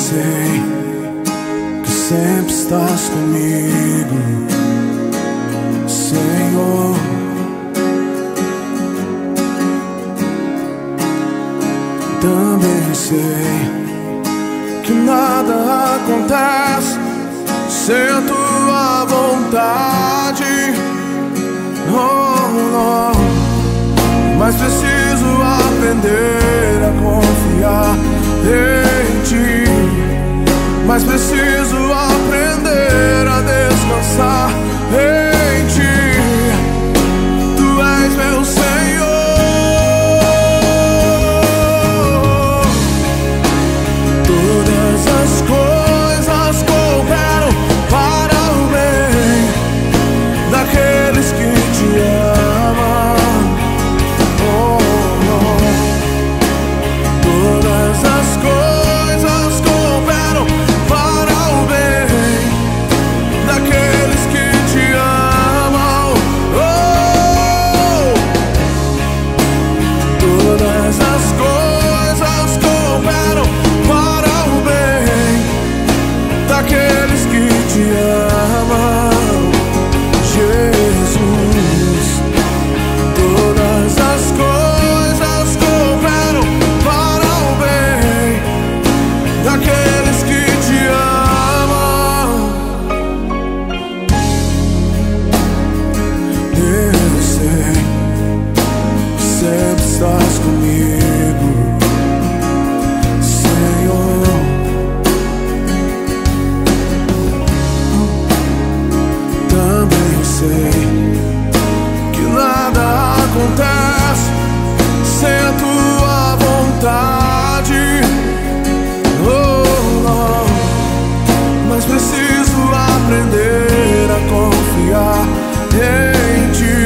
sei que sempre estás comigo, Senhor. Também sei que nada acontece sem a tua vontade, mas preciso aprender a confiar em ti, mas preciso aprender a descansar em ti. Tu és meu Senhor. Todas as coisas cooperam para o bem daqueles que te amam. Todas as coisas cooperam para o bem daqueles que te amam. Todas as coisas cooperam para o bem daqueles que te amam, Jesus. Todas as coisas cooperam para o bem daqueles que te amam. Eu sei que sempre estás comigo, Senhor. Também sei que nada acontece sem a tua vontade, mas preciso aprender a confiar em ti,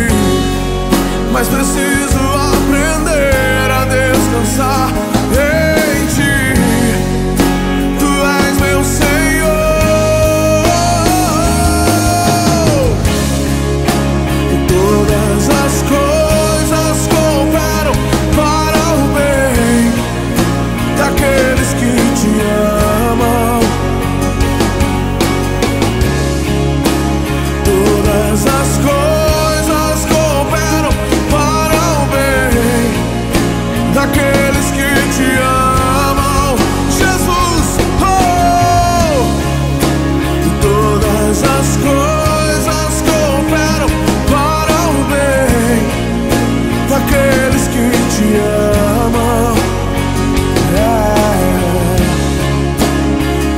mas preciso aprender a descansar em ti. Tu és meu Senhor. Todas as coisas cooperam para o bem daqueles que te amam. Todas as coisas cooperam para o bem daqueles que te amam, Jesus. Todas as coisas cooperam para o bem daqueles que te amam.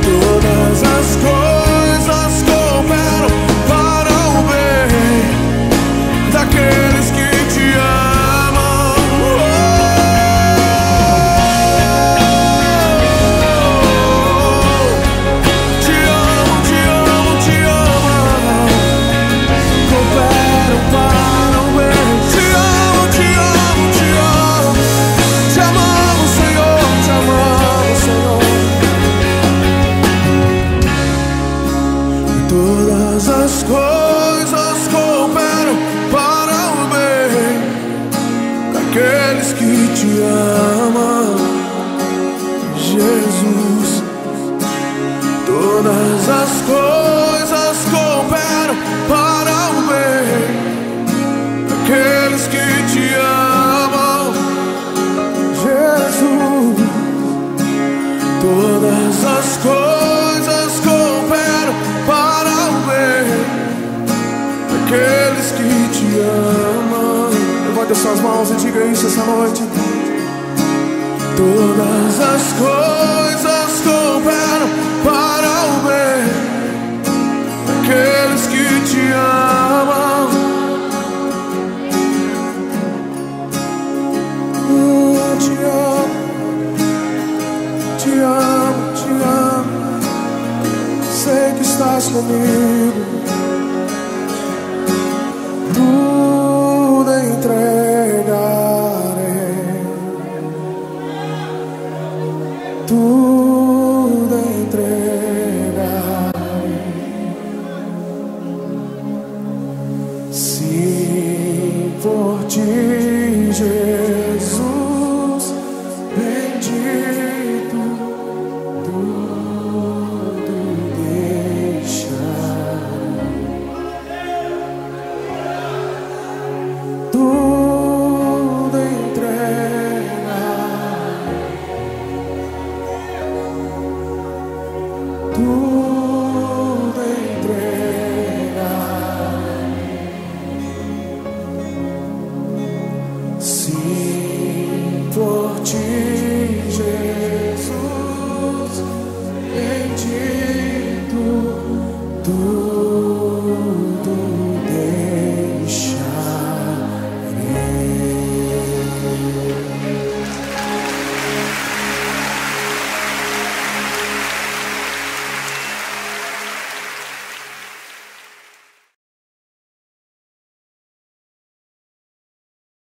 Todas as coisas cooperam para o bem daqueles que te amam. Te amo, te amo, te amo. Cooperam para o bem. Te amo, te amo, te amo. Te amamos, Senhor, te amamos, Senhor. Todas as coisas cooperam para o bem daqueles que te amam, Jesus. Todas as coisas cooperam para o bem daqueles que te amam, Jesus. Todas as coisas cooperam para o bem daqueles que te amam. Levante as suas mãos e diga isso essa noite. Todas as coisas cooperam para o bem daqueles que te amam. Te amo, te amo, te amo. Sei que estás comigo. Tudo entregarei, tudo entregarei.